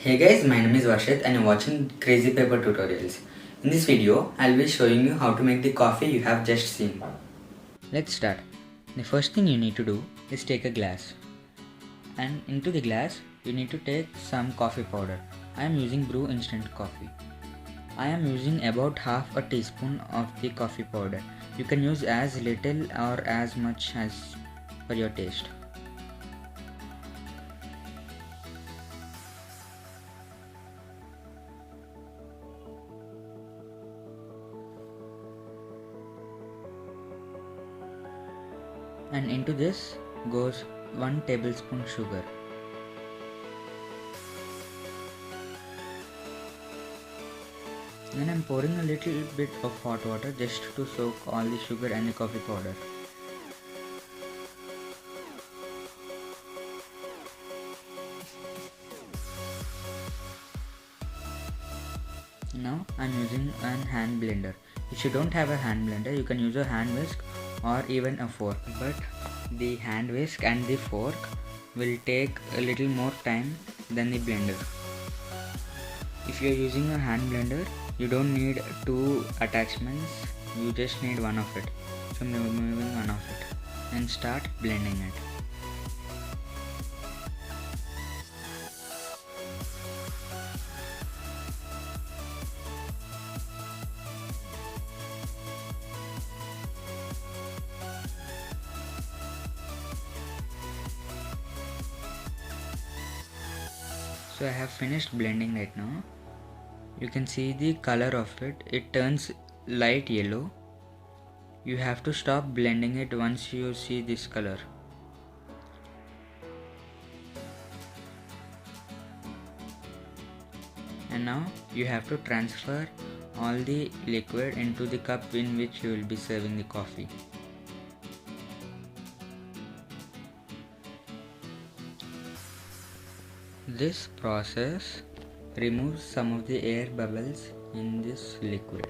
Hey guys, my name is Varshit and you're watching Crazy Paper Tutorials. In this video, I'll be showing you how to make the coffee you have just seen. Let's start. The first thing you need to do is take a glass. And into the glass, you need to take some coffee powder. I am using Brew Instant Coffee. I am using about half a teaspoon of the coffee powder. You can use as little or as much as per your taste. And into this goes 1 tablespoon sugar. Then I'm pouring a little bit of hot water just to soak all the sugar and the coffee powder. Now I'm using a hand blender. If you don't have a hand blender, you can use a hand whisk or even a fork. But the hand whisk and the fork will take a little more time than the blender. If you are using a hand blender, you don't need 2 attachments, you just need one of it. So I'm removing one of it and start blending it. So I have finished blending right now. You can see the color of it. It turns light yellow. You have to stop blending it once you see this color. And now you have to transfer all the liquid into the cup in which you will be serving the coffee. This process removes some of the air bubbles in this liquid.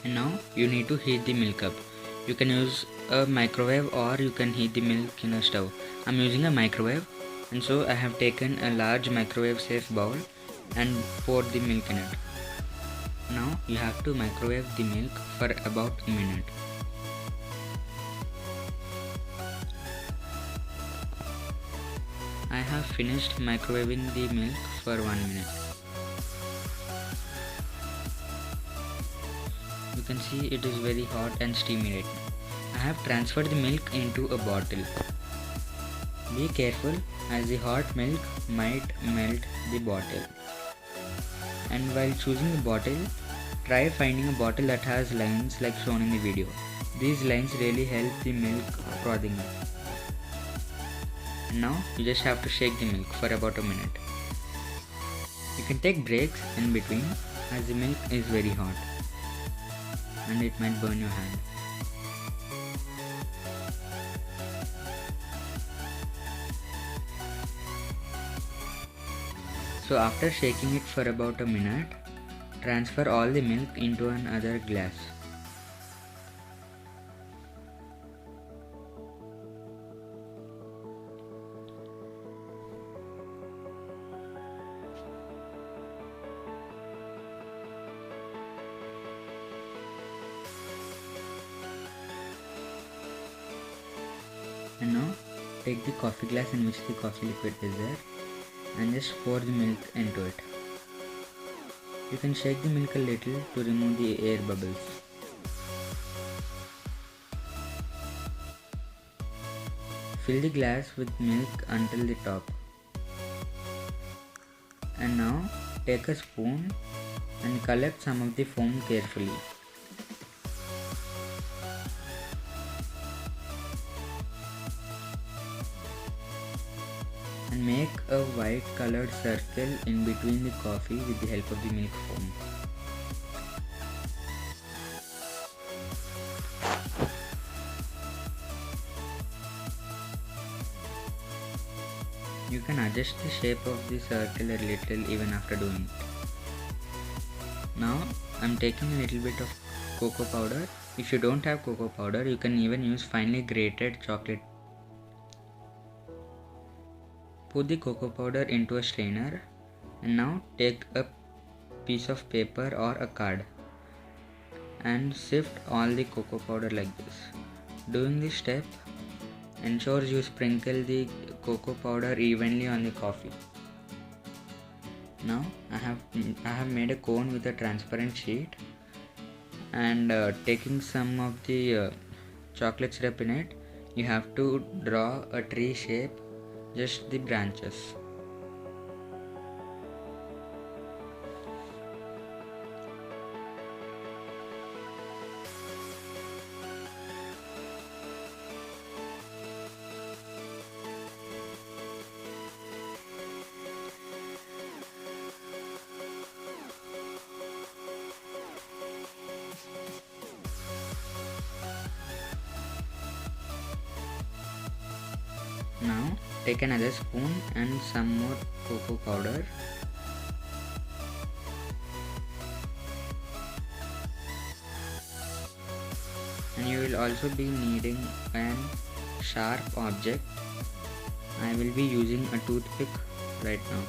And now you need to heat the milk up. You can use a microwave or you can heat the milk in a stove. I'm using a microwave, and so I have taken a large microwave safe bowl and poured the milk in it. Now you have to microwave the milk for about a minute. I have finished microwaving the milk for 1 minute. You can see it is very hot and steamy right now. I have transferred the milk into a bottle. Be careful as the hot milk might melt the bottle. And while choosing the bottle, try finding a bottle that has lines like shown in the video. These lines really help the milk frothing up. And now you just have to shake the milk for about a minute. You can take breaks in between as the milk is very hot and it might burn your hand. So after shaking it for about a minute, transfer all the milk into another glass. And now take the coffee glass in which the coffee liquid is there and just pour the milk into it. You can shake the milk a little to remove the air bubbles. Fill the glass with milk until the top. And now take a spoon and collect some of the foam carefully. And make a white colored circle in between the coffee with the help of the milk foam. You can adjust the shape of the circle a little even after doing it. Now I'm taking a little bit of cocoa powder. If you don't have cocoa powder, you can even use finely grated chocolate. Put the cocoa powder into a strainer, and now take a piece of paper or a card and sift all the cocoa powder like this. Doing this step ensures you sprinkle the cocoa powder evenly on the coffee. Now I have made a cone with a transparent sheet, and taking some of the chocolate syrup in it, you have to draw a tree shape, just the branches. Now take another spoon and some more cocoa powder. And you will also be needing an sharp object. I will be using a toothpick right now.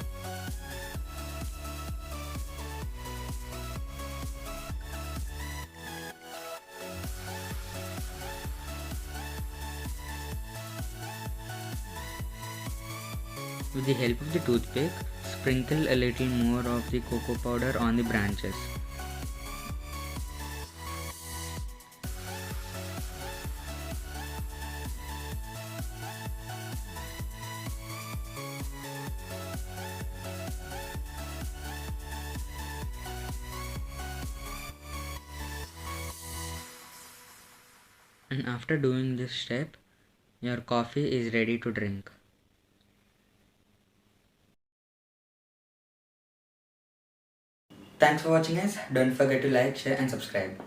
With the help of the toothpick, sprinkle a little more of the cocoa powder on the branches. And after doing this step, your coffee is ready to drink. Thanks for watching, guys. Don't forget to like, share and subscribe.